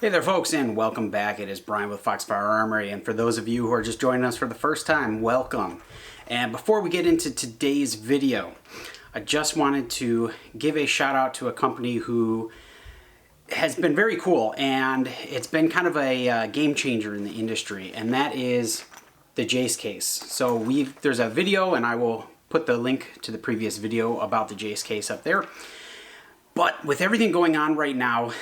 Hey there folks, and welcome back. It is Brian with Foxfire Armory, and for those of you who are just joining us for the first time, welcome. And before we get into today's video, I just wanted to give a shout out to a company who has been very cool, and it's been kind of a game changer in the industry, and that is the Jase case. So there's a video, and I will put the link to the previous video about the Jase case up there. But with everything going on right now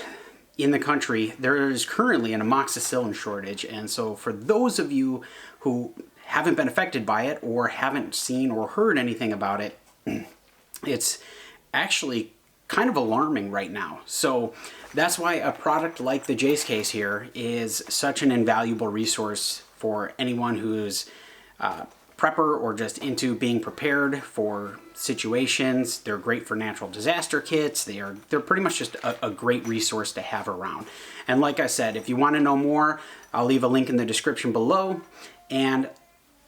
in the country, there is currently an amoxicillin shortage, and so for those of you who haven't been affected by it or haven't seen or heard anything about it, it's actually kind of alarming right now. So that's why a product like the Jase case here is such an invaluable resource for anyone who's prepper or just into being prepared for situations. They're great for natural disaster kits. They're pretty much just a great resource to have around. And like I said, if you want to know more, I'll leave a link in the description below, and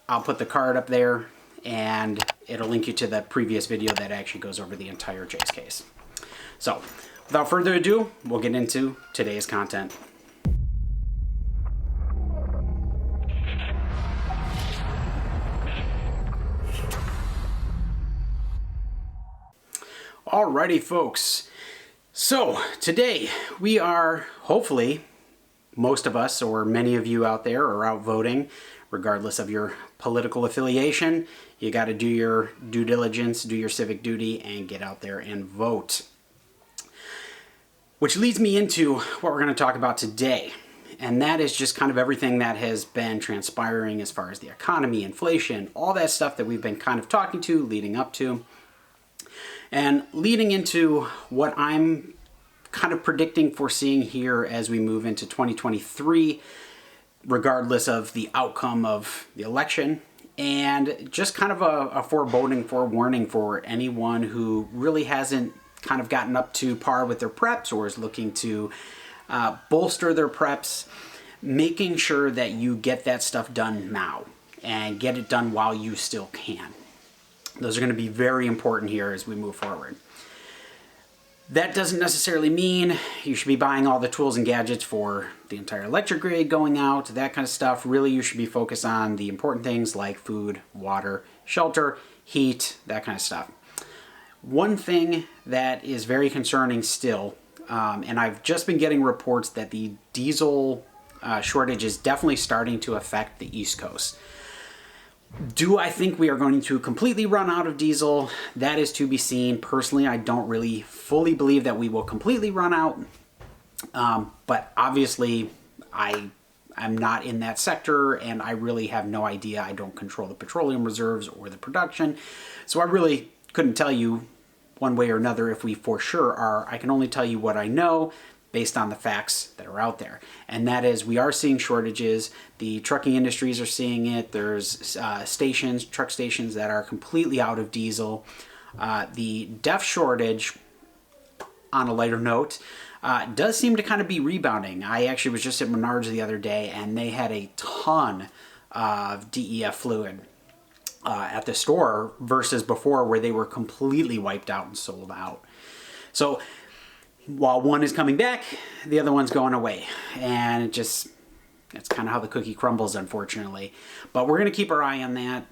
I'll put the card up there, and it'll link you to the previous video that actually goes over the entire Jase case. So without further ado, we'll get into today's content. Alrighty folks, so today we are, hopefully, most of us or many of you out there are out voting, regardless of your political affiliation. You got to do your due diligence, do your civic duty, and get out there and vote. Which leads me into what we're going to talk about today, and that is just kind of everything that has been transpiring as far as the economy, inflation, all that stuff that we've been kind of talking to, leading up to. And leading into what I'm kind of predicting, foreseeing here as we move into 2023, regardless of the outcome of the election, and just kind of a forewarning for anyone who really hasn't kind of gotten up to par with their preps or is looking to bolster their preps, making sure that you get that stuff done now and get it done while you still can. Those are going to be very important here as we move forward. That doesn't necessarily mean you should be buying all the tools and gadgets for the entire electric grid going out, that kind of stuff. Really, you should be focused on the important things like food, water, shelter, heat, that kind of stuff. One thing that is very concerning still, and I've just been getting reports that the diesel shortage is definitely starting to affect the East Coast. Do I think we are going to completely run out of diesel? That is to be seen. Personally, I don't really fully believe that we will completely run out. But obviously, I'm not in that sector, and I really have no idea. I don't control the petroleum reserves or the production. So I really couldn't tell you one way or another if we for sure are. I can only tell you what I know based on the facts that are out there. And that is, we are seeing shortages. The trucking industries are seeing it. There's truck stations that are completely out of diesel. The DEF shortage, on a lighter note, does seem to kind of be rebounding. I actually was just at Menards the other day, and they had a ton of DEF fluid at the store versus before, where they were completely wiped out and sold out. So while one is coming back, the other one's going away. And that's kind of how the cookie crumbles, unfortunately. But we're going to keep our eye on that.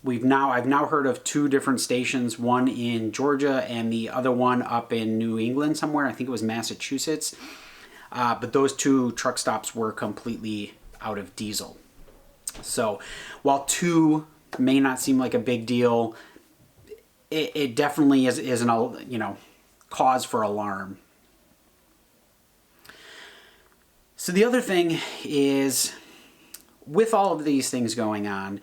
I've now heard of two different stations, one in Georgia and the other one up in New England somewhere. I think it was Massachusetts. But those two truck stops were completely out of diesel. So while two may not seem like a big deal, it definitely is an cause for alarm. So the other thing is, with all of these things going on,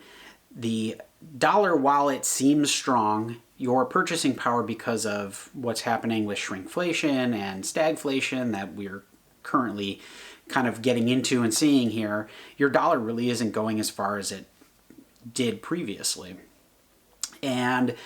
the dollar, while it seems strong, your purchasing power, because of what's happening with shrinkflation and stagflation that we're currently kind of getting into and seeing here, your dollar really isn't going as far as it did previously. And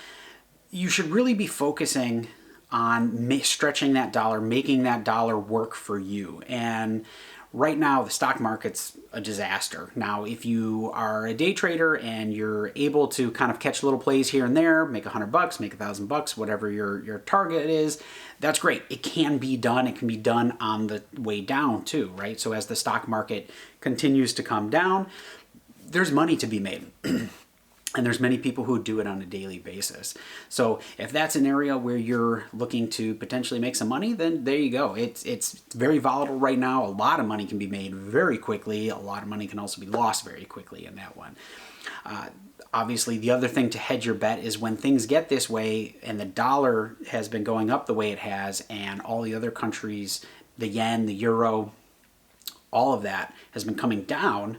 you should really be focusing on stretching that dollar, making that dollar work for you. And right now, the stock market's a disaster. Now, if you are a day trader and you're able to kind of catch little plays here and there, make $100, make $1,000, whatever your target is, that's great. It can be done. It can be done on the way down too, right? So as the stock market continues to come down, there's money to be made. And there's many people who do it on a daily basis. So if that's an area where you're looking to potentially make some money, then there you go. It's very volatile right now. A lot of money can be made very quickly. A lot of money can also be lost very quickly in that one. Obviously, the other thing to hedge your bet is when things get this way and the dollar has been going up the way it has, and all the other countries, the yen, the euro, all of that has been coming down,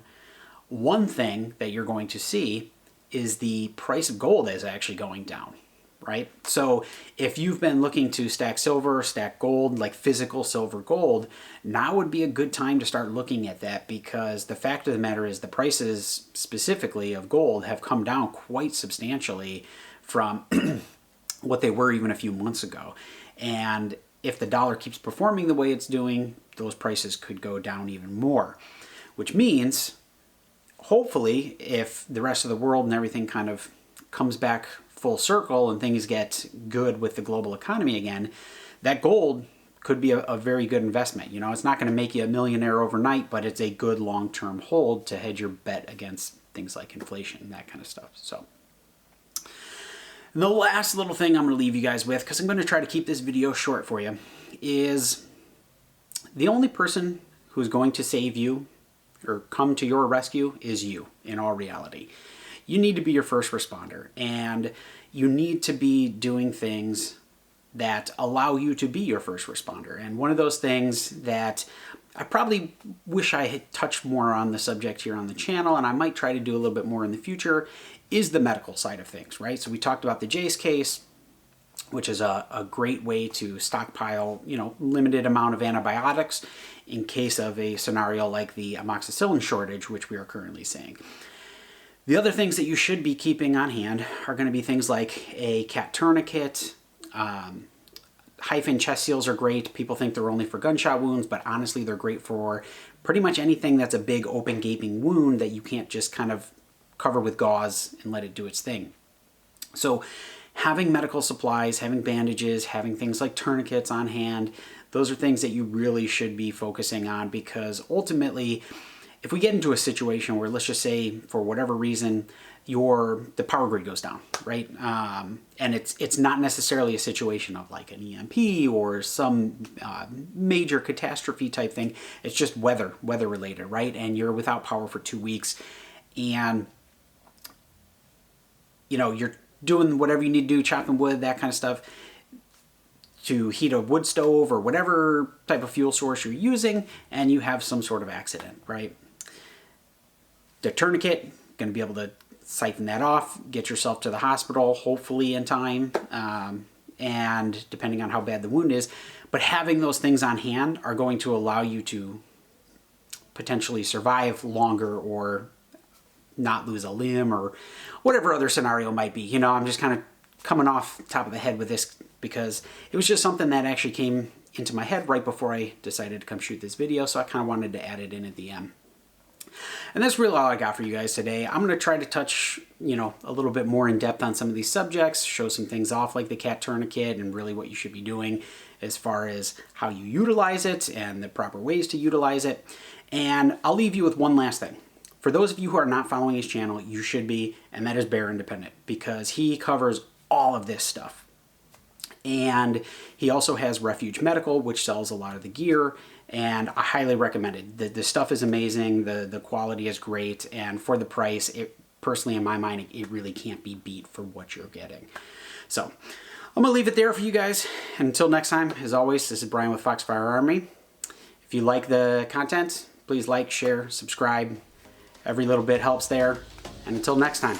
one thing that you're going to see is the price of gold is actually going down, right? So if you've been looking to stack silver, stack gold, like physical silver gold, now would be a good time to start looking at that, because the fact of the matter is the prices specifically of gold have come down quite substantially from what they were even a few months ago. And if the dollar keeps performing the way it's doing, those prices could go down even more, which means hopefully, if the rest of the world and everything kind of comes back full circle and things get good with the global economy again, that gold could be a very good investment. You know, it's not going to make you a millionaire overnight, but it's a good long-term hold to hedge your bet against things like inflation and that kind of stuff. So, and the last little thing I'm going to leave you guys with, because I'm going to try to keep this video short for you, is the only person who's going to save you or come to your rescue is you, in all reality. You need to be your first responder, and you need to be doing things that allow you to be your first responder. And one of those things that I probably wish I had touched more on the subject here on the channel, and I might try to do a little bit more in the future, is the medical side of things, right? So we talked about the Jase case, which is a great way to stockpile, you know, limited amount of antibiotics in case of a scenario like the amoxicillin shortage, which we are currently seeing. The other things that you should be keeping on hand are going to be things like a cat tourniquet. Hyphen chest seals are great. People think they're only for gunshot wounds, but honestly, they're great for pretty much anything that's a big open gaping wound that you can't just kind of cover with gauze and let it do its thing. So having medical supplies, having bandages, having things like tourniquets on hand, those are things that you really should be focusing on, because ultimately, if we get into a situation where, let's just say, for whatever reason, the power grid goes down, right? And it's not necessarily a situation of like an EMP or some major catastrophe type thing. It's just weather related, right? And you're without power for 2 weeks, and you know, you're doing whatever you need to do, chopping wood, that kind of stuff, to heat a wood stove or whatever type of fuel source you're using, and you have some sort of accident, right? The tourniquet, going to be able to siphon that off, get yourself to the hospital, hopefully in time, and depending on how bad the wound is. But having those things on hand are going to allow you to potentially survive longer or not lose a limb or whatever other scenario might be. You know, I'm just kind of coming off the top of the head with this because it was just something that actually came into my head right before I decided to come shoot this video, so I kind of wanted to add it in at the end. And that's really all I got for you guys today. I'm going to try to touch, you know, a little bit more in depth on some of these subjects, show some things off like the cat tourniquet and really what you should be doing as far as how you utilize it and the proper ways to utilize it. And I'll leave you with one last thing. For those of you who are not following his channel, you should be, and that is Bear Independent, because he covers all of this stuff. And he also has Refuge Medical, which sells a lot of the gear, and I highly recommend it. The stuff is amazing, the quality is great, and for the price, it personally, in my mind, it really can't be beat for what you're getting. So I'm going to leave it there for you guys. And until next time, as always, this is Brian with Foxfire Armory. If you like the content, please like, share, subscribe. Every little bit helps there. And until next time.